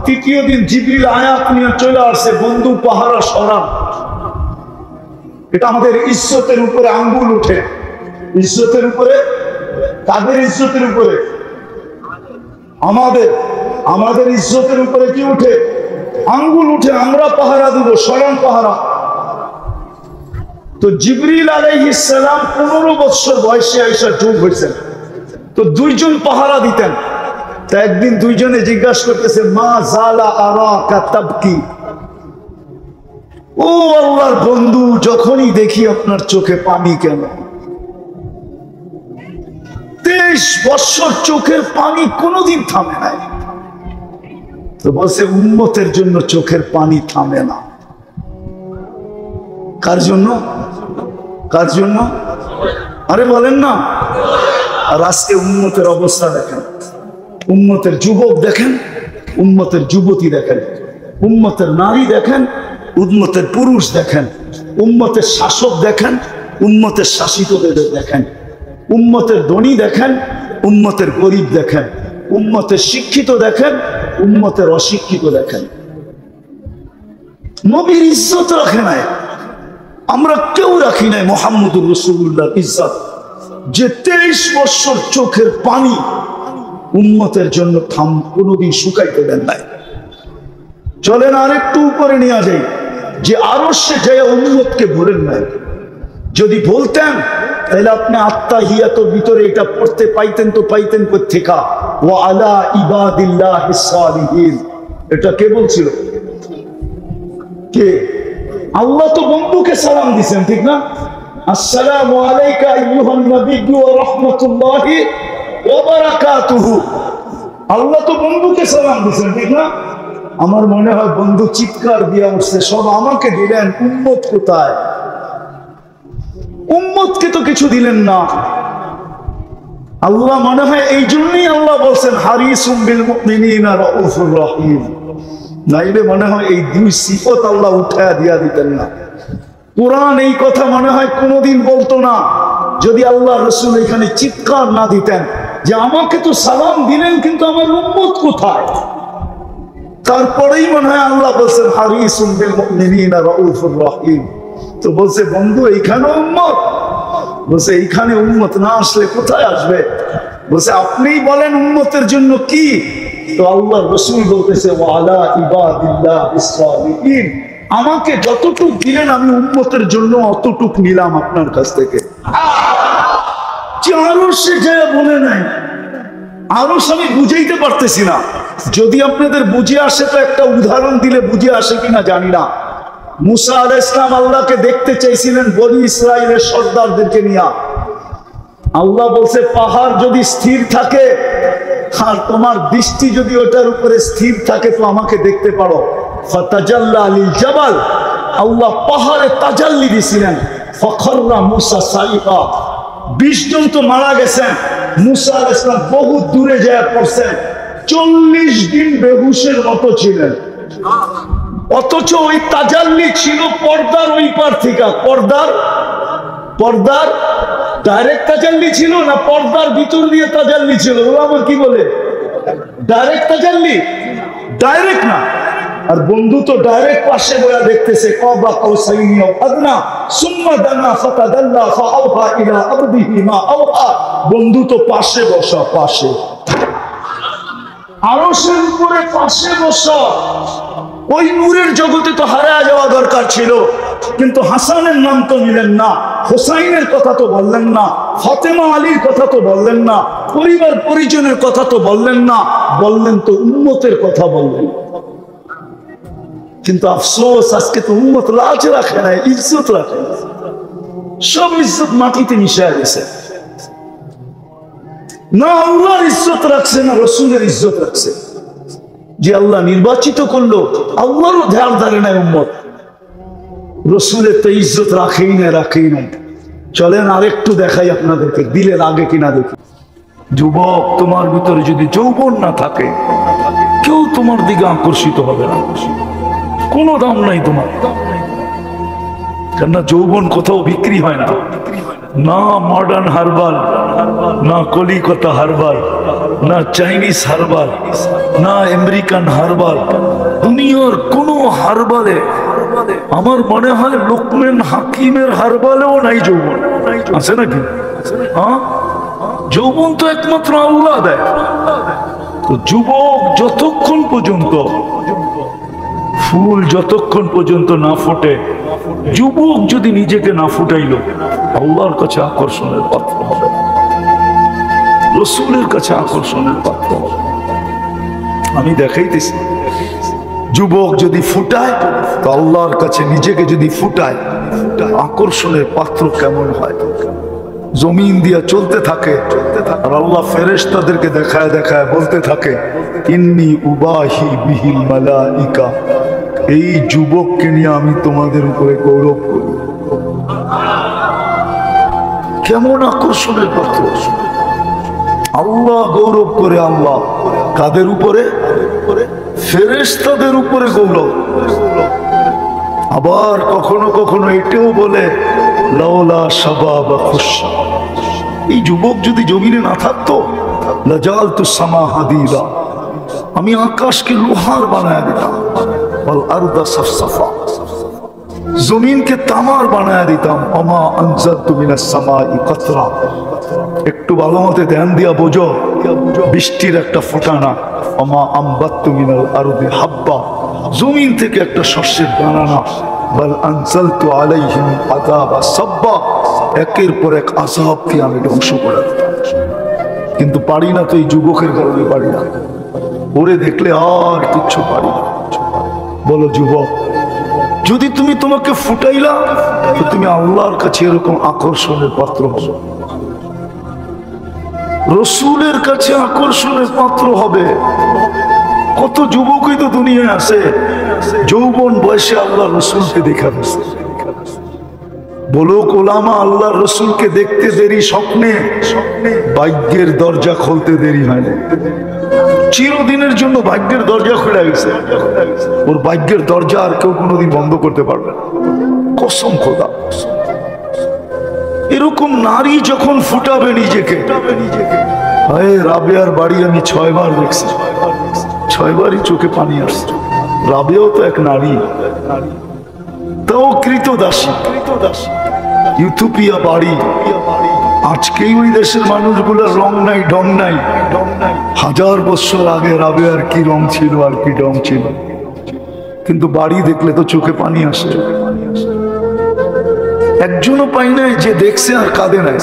তৃতীয় দিন জিবরিল আয়াত নিয়ে চলে আসছে, বন্ধু পাহারা সরান। এটা আমাদের ইজ্জতের উপরে আঙ্গুল উঠে। ইজ্জতের উপরে, তাদের ইজ্জতের উপরে, আমাদের ইজ্জতের উপরে কি উঠে? আঙ্গুল উঠে। আমরা পাহারা দিব, স্বয়ং পাহারা। তো জিবরিল আলাইহিস সালাম 15 বছর বয়সে আয়েশা যোগ হয়েছেন। তো 2 জন পাহারা দিতেন। তা একদিন 2 জনে জিজ্ঞাসা করতেছে, মা জালা আরাকা তাবকি, ও আল্লাহর বন্ধু, যখনই দেখি আপনার চোখে পানি কেন? 23 বছর চোখের পানি কোনোদিন থামে নাই। তো বলছে উম্মতের জন্য চোখের পানি থামে না। কার জন্য? কার জন্য? আরে বলেন না। আর আজকে উম্মতের অবস্থা দেখেন, উম্মতের যুবক দেখেন, উম্মতের যুবতী দেখেন, উম্মতের নারী দেখেন, উম্মতের পুরুষ দেখেন, উম্মতের শাসক দেখেন, উম্মতের শাসিতদের দেখেন, উম্মতের ধনী দেখেন, উম্মতের গরিব দেখেন, উম্মতের শিক্ষিত দেখেন, উম্মতের অশিক্ষিত দেখেন। নবীর ইজ্জত রাখে নাই, আমরা কেউ রাখি নাই মুহাম্মদুর রাসূলুল্লাহর ইজ্জত। যে 23 বছর চোখের পানি উম্মতের জন্য কোনোদিন শুকাইতে দেন নাই। চলেন আরেকটু উপরে নিয়ে যাই, যে আরশে যায় উম্মতকে ভরেন নাই। যদি বলতেন তাহলে আপনি আত্তাহিয়াতুর ভিতরে এটা পড়তে পাইতেন, তো পাইতেন কোত্থেকে? ওয়া আলা ইবাদিল্লাহিস সালিহিন। এটা কে বলছিল? কে? আল্লাহ তো বন্ধুকে সালাম দিয়েছেন, ঠিক না? আসসালামু আলাইকা আইয়ুহান নাবিয়্যু ওয়া রাহমাতুল্লাহি ওয়া বারাকাতুহু। আল্লাহ তো বন্ধুকে সালাম দিচ্ছেন, ঠিক না? আমার মনে হয় বন্ধু চিৎকার দিয়ে উঠছে, সব আমাকে দিলেন, উম্মত কোথায়? উম্মতকে তো কিছু দিলেন না। আল্লাহ মনে হয় এই জন্যই আল্লাহ বলছেন হারিসুম বিল মুমিনিনা রাউফুর রহিম। নাইলে মনে হয় এই দুই সিফত আল্লাহ উঠায়া দিয়া দিতেন না। কোরআন এই কথা মনে হয় কোনোদিন বলতো না যদি আল্লাহ রাসূল এখানে চিৎকার না দিতেন যে আমাকে তো সালাম দিলেন কিন্তু আমার উম্মত কোথায়। তারপরেই মনে হয় আল্লাহ বলছেন হারিসুম বিল মুমিনিনা রাউফুর রহিম। তো বলছে বন্ধু এইখানে উম্মত, বলছে এইখানে উম্মত না আসলে কোথায় আসবে? বলছে আপনিই বলেন উম্মতের জন্য কি? তো আল্লাহ রাসূল বলতেছে ওয়ালা ইবাদিল্লাহ বিসসালিহিন, আমাকে যতটুক দিলেন আমি উম্মতের জন্য অতটুক নিলাম আপনার কাছ থেকে। আরো সে যায় বলে নাই, আরো আমি বুঝাইতে পারতেছি না। যদি আপনাদের বুঝে আসে তো একটা উদাহরণ দিলে বুঝে আসে কিনা জানি না। মুসা আলাইহিস সালাম আল্লাহকে দেখতে চাইছিলেন বনি ইসরাইলের সর্দারদেরকে নিয়ে। আল্লাহ বলছে পাহাড় যদি স্থির থাকে আর তোমার দৃষ্টি যদি ওটার উপরে স্থির থাকে তো আমাকে দেখতে পারো। ফাতাজাল্লা লিল জাবাল, আল্লাহ পাহাড়ে তাজাল্লি দিয়েছিলেন। ফাখররা মুসা সাইকা, 20 জন তো মারা গেছেন। মুসা আলাইহিস সালাম বহু দূরে যায় পড়ছেন, 40 দিন বেহুশের মতো ছিলেন। অথচ ওই তাজাল্লি ছিল পর্দার ওই পার থেকে। পর্দার ডাইরেক্ট তাজাল্লি ছিল না পর্দার ভিতর দিয়ে তাজাল্লি ছিল? ওরা কি বলে ডাইরেক্ট তাজাল্লি? ডাইরেক্ট না। আর বন্ধু তো ডাইরেক্ট পাশে বয়া দেখতেছে, কাবা কাউসাইনি আও আদনা সুম্মা দানা ফাতাদাল্লা ফাআওহা ইলা আবদিহি মা আওহা। বন্ধু তো পাশে বসা, পাশে আরশের উপরে পাশে বসা। ওই নূরের জগতে তো হারায় যাওয়া দরকার ছিল, কিন্তু হাসানের নাম তো নিলেন না, হোসাইনের কথা তো বললেন না, ফাতেমা আলীর কথা তো বললেন না, পরিবার পরিজনের কথা তো বললেন না, বললেন তো উম্মতের কথা বললেন। কিন্তু আফসোস আজকে তো উম্মত লাজ রাখে না, ইজ্জত রাখে না। সব ইজ্জত মাটিতে মিশে গেছে। না আল্লাহর ইজ্জত রাখছে না রসুলের ইজ্জত রাখছে। যে আল্লাহ নির্বাচিত করলো আল্লাহরও ধ্যান ধারে নাই উম্মত, রসুলের তো ইজ্জত রাখেই না। চলেন আরেকটু দেখাই আপনাদেরকে, দিলের আগে কিনা দেখি। যুবক, তোমার ভিতরে যদি যৌবন না থাকে কেউ তোমার দিকে আকর্ষিত হবে না, কোনো দাম নাই তোমার। কেননা যৌবন কোথাও বিক্রি হয় না। না মডার্ন হারবাল, না কলিকাতা হারবাল, না চাইনিজ হারবাল, না আমেরিকান হারবাল, দুনিয়ার কোন হারবালে আমার মনে হয় লোকমান হাকিমের হারবালেও নাই যৌবন। আছে নাকি? হ্যাঁ, যৌবন তো একমাত্র আল্লাহ দেয়। তো যুবক যতক্ষণ পর্যন্ত ফুল যতক্ষণ পর্যন্ত না ফোটে, যুবক যদি নিজেকে না ফুটাইল আল্লাহর কাছে আকর্ষণের পাত্র হবে, রসুলের কাছে আকর্ষণের পাত্র হবে। আমি দেখাইতেছি, যুবক যদি ফুটায় তো আল্লাহর কাছে নিজেকে যদি ফুটায় আকর্ষণের পাত্র কেমন হয়। জমিন দিয়া চলতে থাকে আর আল্লাহ ফেরেশতাদেরকে দেখায় দেখায় বলতে থাকে ইন্নী উবাহি বিহিল মালাইকা, এই যুবককে নিয়ে আমি তোমাদের উপরে গৌরব করি। কেমন আকর্ষণের পাত্র! আল্লাহ গৌরব করে। আল্লাহ কাদের উপরে? ফেরেশতাদের উপরে গৌরব। আবার কখনো কখনো এটাও বলে লাউলা শাবাব খুশা, এই যুবক যদি জমিনে না থাকতো লাজালতু সামা হাদিদা, আমি আকাশকে লোহার বানায় দিতাম, ওয়াল আরদা সাফসাফা, জমিনকে তামার বানায় দিতাম। আমা আনজালতু মিনাস সামাই কাতরা, একটু ভালো মতে ধ্যান দিয়া বোঝো, বৃষ্টির একটা ফোঁটা না। আমা আমবাততু মিনাল আরদি হাব্বা, জমিন থেকে একটা শস্যের দানা না। বাল আনজালতু আলাইহিম আযাবা সাব্বা, একের পর এক আযাবকে আমি ধ্বংস করে দিতাম। কিন্তু পারি না তো, এই যুবকের কারণে পারি না। ওরে দেখলে আর কিচ্ছু পারি না। বলো যুবক, যদি তুমি তোমাকে ফুটাইলা তো তুমি আল্লাহর কাছে এরকম আকর্ষণের পাত্র হবে। রসুলের কাছে আকর্ষণের পাত্র হবে। কত যুবকই তো দুনিয়ায় আছে, যৌবন বয়সে আল্লাহ রসুলকে দেখা গেছে। বলো ওলামা, আল্লাহ রসুলকে দেখতে দেরি, স্বপ্নে ভাগ্যের দরজা খুলতে দেরি হয় না। চিরদিনের জন্য ভাগ্যের দরজা খুলে গেছে, ওর ভাগ্যের দরজা আর কেউ কোনোদিন বন্ধ করতে পারবে না, কসম খোদা। এরকম নারী যখন ফুটাবে নিজেকে, রাবেয়ার বাড়ি আমি 6 বার দেখছি, 6 বারই চোখে পানি আসছে। রাবেয়াও তো এক নারী, তাও কৃতদাসী। ইউথোপিয়া বাড়ি, আজকেই ওই দেশের মানুষগুলোর রং নাই, ঢং নাই। 1000 বছর আগে রাবেয়ার কি রং ছিল আর কি ঢং ছিল, কিন্তু বাড়ি দেখলে তো চোখে পানি আসে। একজনও পাই নাই যে দেখছে আর কাঁদে নাই,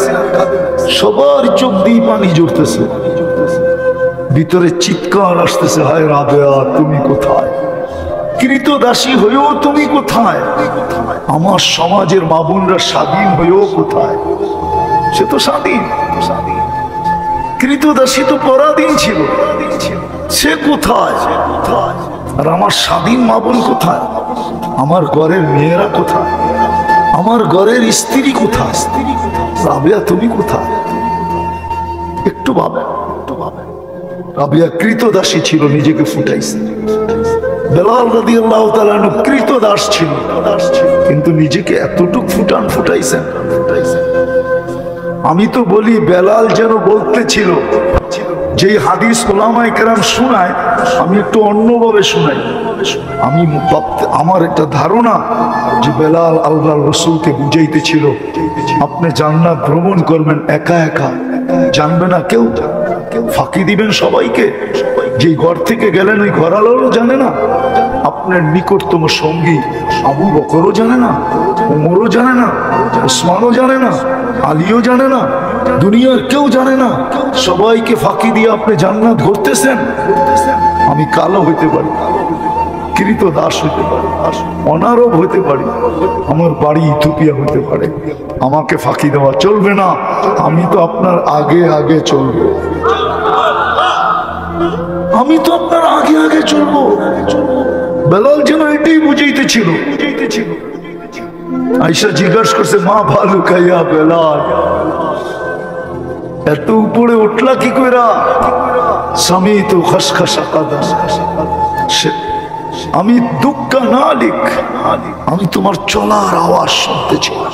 সবার চোখ দিয়ে পানি জড়তেছে, ভিতরে চিৎকার আসতেছে, হায় রাবেয়া তুমি কোথায়? কৃতদাসী হয়েও তুমি কোথায়? আমার সমাজের মা বোনরা স্বাধীন হয়েও কোথায়? সে তো স্বাধীন, কৃতদাসী তো পরাধীন ছিল, সে কোথায়? আর আমার স্বাধীন মা বোন কোথায়? আমার ঘরের মেয়েরা কোথায়? আমার ঘরের স্ত্রী কোথায়? রাবেয়া তুমি কোথায়? একটু ভাবেন, রাবেয়া কৃতদাসী ছিল, নিজেকে ফুটাইছে। বেলাল রাদিয়াল্লাহু তাআলা আনহু কৃতদাস ছিল, কিন্তু নিজেকে এতটুকু ফুটাইছেন। আমি তো বলি বেলাল যেন বলতে ছিল, যে হাদিস উলামায়ে কেরাম শোনায়, আমি একটু অন্যভাবে শোনাই। আমি আমার একটা ধারণা যে বেলাল আল্লাহর রাসূলকে বুঝাইতেছিল, আপনি জান্নাত ভ্রমণ করবেন একা একা, জানবে না কেউ, ফাঁকি দিবেন সবাইকে। যে ঘর থেকে গেলেন ওই ঘর আলোরও জানে না, আপনার নিকটতম সঙ্গী আবু বকরও জানে না, ওমরও জানে না, ওসমানও জানে না, আলীও জানে না, দুনিয়ার কেউ জানে না। সবাইকে ফাঁকি দিয়ে আপনি জান্নাত ঘুরতেছেন। আমি কালো হইতে পারি, কৃতদাস হইতে পারি, অনারব হইতে পারি, আমার বাড়ি ইথিওপিয়া হইতে পারে, আমাকে ফাঁকি দেওয়া চলবে না। আমি তো আপনার আগে আগে চলবো, আমি তো আপনার আগে আগে চলবো। বেলাল যেন এটাই বুঝাইতেছিল। আয়েশা জিজ্ঞাসা করছে, মা ভালো খাইয়া বেলাল এত উপরে উঠলা কি কইরা? স্বামী তো খসখসা কাদা, আমি দুঃখা না লিখ, আমি তোমার চলার আওয়াজ শুনতেছিলাম।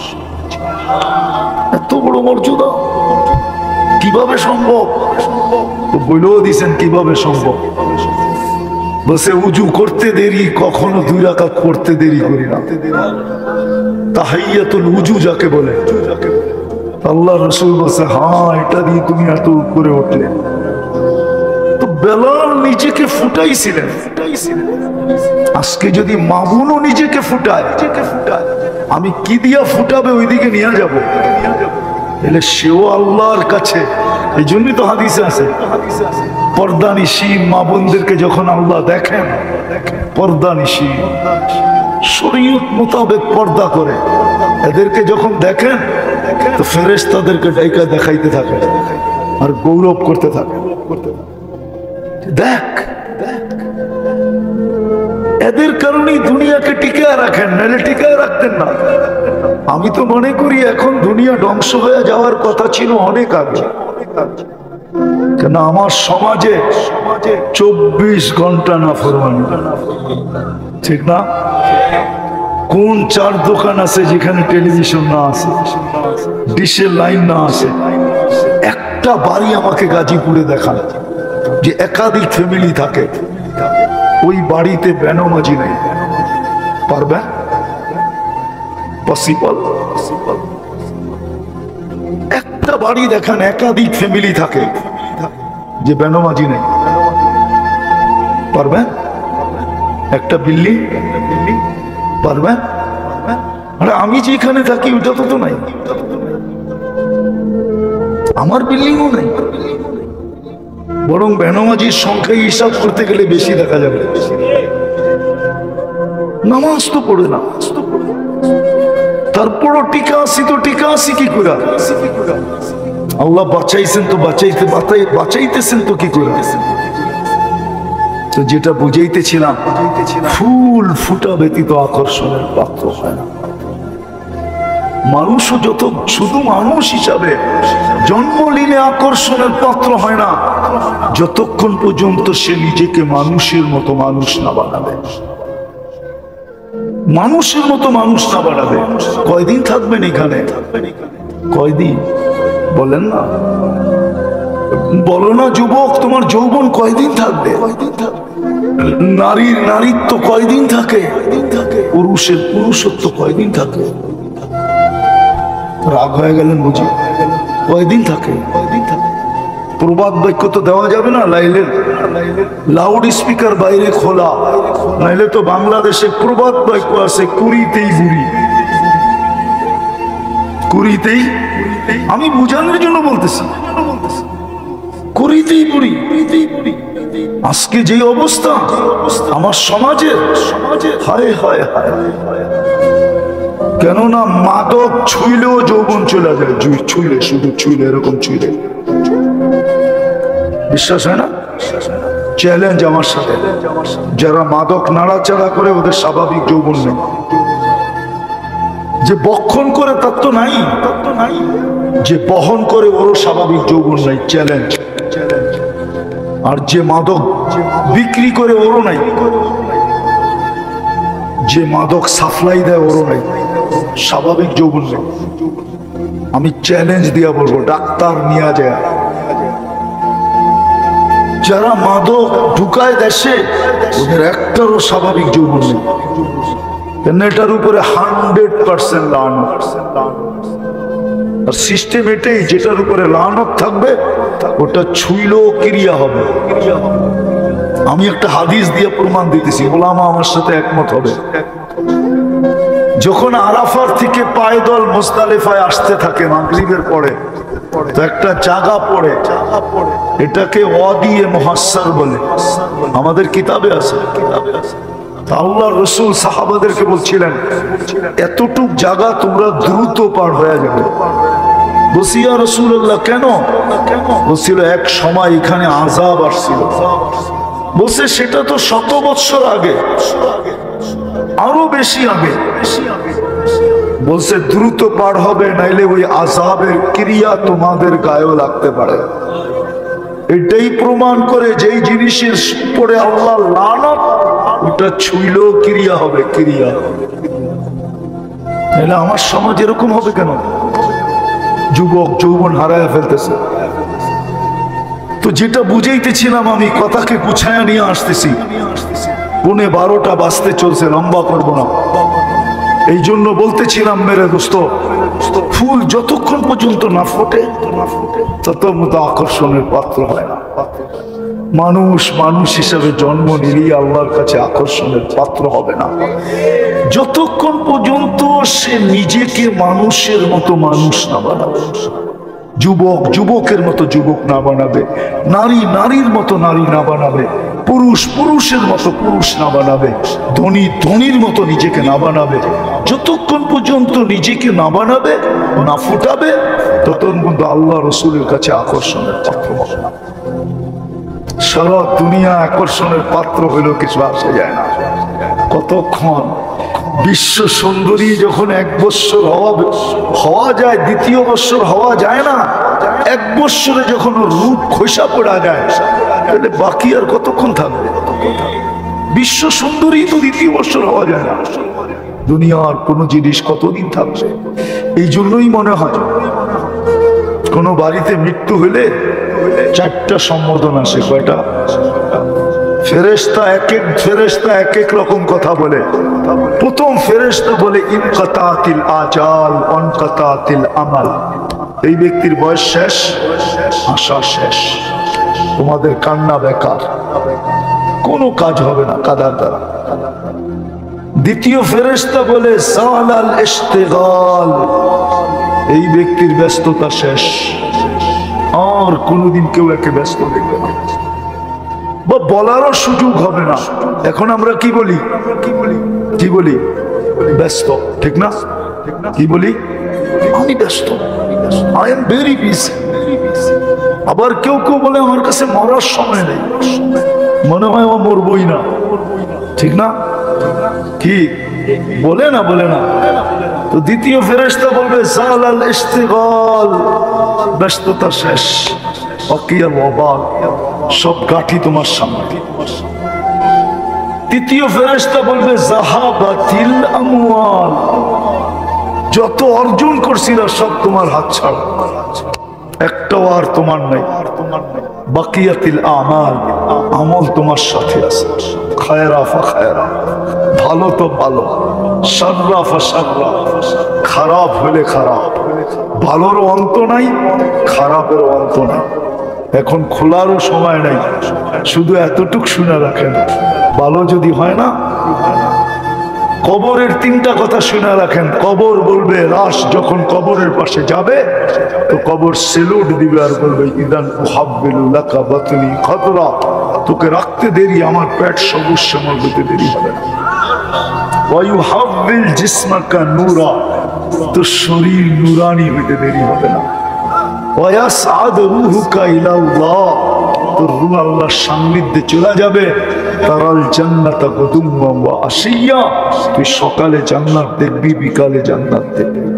এত বড় মর্যাদা কিভাবে সম্ভব? বলেও দিছেন কিভাবে সম্ভব। বসে উজু করতে দেরি, কখনো 2 রাকাত পড়তে দেরি করি না। তাহিয়াতুল উজু যাকে বলে, আল্লাহ রাসূল বলছে, হ্যাঁ এটা দিয়ে তুমি এত উপরে উঠলে। তো বেলাল নিজেকে ফুটাইছিলেন। আজকে যদি মা বোনও নিজেকে ফুটায়, আমি কি দিয়া ফুটাবে ওইদিকে নিয়ে যাব, এলে সেও আল্লাহর কাছে। এই জন্যই তো হাদিসে আছে, পর্দানিশী মা বোনদেরকে যখন আল্লাহ দেখেন, পর্দানিশী শরীয়ত মোতাবেক পর্দা করে, এদেরকে যখন দেখেন তো ফেরেশতাদেরকে ডাইকা দেখাইতে থাকে আর গৌরব করতে থাকে। দেখ এদের কারণেই দুনিয়াকে টিকায় রাখেন, নাহলে টিকায় রাখতেন না। আমি তো মনে করি এখন দুনিয়া ধ্বংস হয়ে যাওয়ার কথা ছিল অনেক আগে, কেন আমার সমাজে 24 ঘন্টা নাফরমানি, ঠিক না? কোন 4 দোকান আছে যেখানে টেলিভিশন না আছে, ডিশের লাইন না আছে? একটা বাড়ি আমাকে গাজীপুরে দেখান যে একাধিক ফ্যামিলি থাকে, ওই বাড়িতে বেনামাজি নেই। পারবেন? পসিবল? একটা বাড়ি দেখান একাধিক ফ্যামিলি থাকে যে বেনামাজি নেই, পারবেন? একটা বিল্ডিং পারবেন? আরে আমি যেখানে থাকি ওটা তো নাই, আমার বিল্ডিংও নেই, বরং বেনামাজির সংখ্যা হিসাব করতে গেলে বেশি দেখা যাবে। নামাজ তো পড়ে না, তারপরও টিকা আসি তো টিকা আসি কি করে? আল্লাহ বাঁচাইছেন তো বাঁচাইতেছেন তো কি করে? তো যেটা বুঝাইতেছিলাম, ফুল ফুটা ব্যতীত আকর্ষণের পাত্র হয় না। মানুষও যত শুধু মানুষ হিসাবে জন্ম নিলে আকর্ষণের পাত্র হয় না, যতক্ষণ পর্যন্ত সে নিজেকে মানুষের মতো মানুষ না বানাবে। মানুষের মতো মানুষ না বানাবে। কয়দিন থাকবেন এখানে? কয়দিন বলেন না, বলো না যুবক, তোমার যৌবন কয়দিন থাকবে? নারীর নারীত্ব কয়দিন থাকে? পুরুষের পুরুষত্ব কয়দিন থাকে? রাগ হয়ে গেলেন বুঝি? কয়দিন থাকে? প্রবাদ বাক্য তো দেওয়া যাবে না, লাউড স্পিকার বাইরে খোলা, নাইলে তো বাংলাদেশে প্রবাদ বাক্য আছে কুড়িতেই বুড়ি, কুড়িতেই। আমি বুঝানোর জন্য বলতেছি, কুড়িতেই বুড়ি। আজকে যে অবস্থা আমার সমাজের, হায় হায় হায়, কেননা মাদক ছুঁইলেও যৌবন চলে যায়। ছুঁইলে, শুধু ছুঁইলে, এরকম ছুঁইলে। বিশ্বাস হয় না? চ্যালেঞ্জ আমার সাথে, যারা মাদক নাড়াচাড়া করে ওদের স্বাভাবিক যৌবন নেই। যে বক্ষণ করে তার তো নাই, যে বহন করে ওরও স্বাভাবিক যৌবন নাই। চ্যালেঞ্জ। আর যে মাদক বিক্রি করে ওরও নাই, যে মাদক সাপ্লাই দেয় ওরও নাই, স্বাভাবিক যৌবন নেই। আমি চ্যালেঞ্জ দিয়া বলবো, ডাক্তার নিয়ে যায় যারা মাদক ঢুকায় দেশে, ওদের একটারও স্বাভাবিক যৌবন নেই। এটার উপরে 100% লানত। আর সিস্টেম এটাই, যেটার উপরে লানত থাকবে ওটা ছুঁইলেও ক্রিয়া হবে। আমি একটা হাদিস দিয়ে প্রমাণ দিতেছি, ওলামা আমার সাথে একমত হবে। যখন আরাফার থেকে পায়দল মুজদালিফায় আসতে থাকে মাগরিবের পরে, তো একটা জায়গা পড়ে, এটাকে ওয়াদিয়ে মুহাসসার বলে, আমাদের কিতাবে আছে। আল্লাহর রাসূল সাহাবাদেরকে বলছিলেন, এতটুক জায়গা তোমরা দ্রুত পার হয়ে যাবে। বলছি ইয়া রাসূলুল্লাহ কেন? বলছিল এক সময় এখানে আযাব আসছিল। বলছে সেটা তো 100 বছর আগে, আরো বেশি আগে। বলছে দ্রুত পার হবে, নাইলে ওই আযাবের ক্রিয়া তোমাদের গায়েও লাগতে পারে। এটাই প্রমাণ করে যেই জিনিসের উপরে আল্লাহ লানত, ওটা ছুঁইলেও ক্রিয়া হবে, ক্রিয়া। নাইলে আমার সমাজ এরকম হবে কেন? যুবক যৌবন হারায় ফেলতেছে। তো যেটা বুঝাইতেছিলাম, আমি কথাকে গুছায়া নিয়ে আসতেছি। 11:15 বাজতে চলছে, লম্বা করব না। এই জন্য বলতেছিলাম মেরে দোস্ত, ফুল যতক্ষণ পর্যন্ত না ফোটে তত মতো আকর্ষণের পাত্র হয় না। মানুষ মানুষ হিসাবে জন্ম নিলেই আল্লাহর কাছে আকর্ষণের পাত্র হবে না, যতক্ষণ পর্যন্ত সে নিজেকে মানুষের মতো মানুষ না বানাবে, যুবক যুবকের মতো যুবক না বানাবে, নারী নারীর মতো নারী না বানাবে, পুরুষ পুরুষের মতো পুরুষ না বানাবে, ধনী ধনীর মতো নিজেকে না বানাবে, যতক্ষণ পর্যন্ত নিজেকে না বানাবে, না ফুটাবে, ততক্ষণ পর্যন্ত আল্লাহ রসুলের কাছে আকর্ষণের পাত্র হবে না। সারা দুনিয়া আকর্ষণের পাত্র হইলেও কিছু আসে যায় না। কতক্ষণ বিশ্ব সুন্দরী যখন 1 বৎসর হওয়া যায়, 2য় বৎসর হওয়া যায় না, 1 বৎসরে যখন রূপ খোসা পড়া যায়, তাহলে বাকি আর কতক্ষণ থাকবে? বিশ্ব সুন্দরী তো 2য় বৎসর হওয়া যায় না। দুনিয়ার কোনো জিনিস কতদিন থাকবে? এই জন্যই মনে হয় কোন বাড়িতে মৃত্যু হলে 4টা সম্বোধন আসে। কয়টা? ফেরেশতা এক এক রকম কথা বলে। প্রথম ফেরেশতা বলে ইনকাতাতিল আজাল ওয়ানকাতাতিল আমাল, এই ব্যক্তির বয়স শেষ, আশা শেষ, তোমাদের কান্না বেকার, কোনো কাজ হবে না কাদার দ্বারা। দ্বিতীয় ফেরেশতা বলে সালাল ইশতিগাল, এই ব্যক্তির ব্যস্ততা শেষ, আর কোনোদিন কেউ একে ব্যস্ত দেখবে না, বা বলারও সুযোগ হবে না। এখন আমরা কি বলি? কি বলি? ব্যস্ত, ঠিক না? কি বলি? আমি ব্যস্ত, আই এম ভেরি বিজি। আবার কেউ কেউ বলে আমার কাছে মরার সময় নেই, মনে হয় ও মরবই না, ঠিক না? কি বলে না, বলে না? তো দ্বিতীয় ফেরেশতা বলবে জালাল ইশতিগাল, ব্যস্ততা শেষ, ওয়াকিয়াল ওয়াবাল, সব গাঠি তোমার সামনে। তৃতীয় ফেরেশতা বলবে জাহাবাতিল আমওয়াল, যত অর্জন করছিল সব তোমার হাতছাড়া, একটাও আর তোমার নাই। বাকিয়াতিল আমাল, আমল তোমার সাথে আছে। খায়রা ফা খায়রা, ভালো তো ভালো, শাররা ফা শাররা, খারাপ হলে খারাপ। ভালোর অন্ত নাই, খারাপের অন্ত নাই। এখন খোলারও সময় নাই, শুধু এতটুক শুনে রাখেন, ভালো যদি হয় না, কবরের তিনটা কথা শুনে রাখেন। কবর বলবে, লাশ যখন কবরের পাশে যাবে তো কবর সেলুট দিবে আর বলবে ইদান উহাব্বিলু লাকা বাতনি খাতরা, তোকে রাখতে দেরি, আমার পেট সবুজ শ্যামল হতে দেরি হবে না। ওয়া ইউহাব্বিল জিসমাকা নূরা, তো শরীর নূরানি হতে দেরি হবে না। ওয়া ইয়াসআদ রূহুকা ইলাল্লাহ, তোর রূহ আল্লাহর সান্নিধ্যে চলে যাবে। তারাল জান্নাতা গুদুওয়া ওয়া আশিয়া, তুই সকালে জান্নাত দেখবি, বিকালে জান্নাত দেখবি।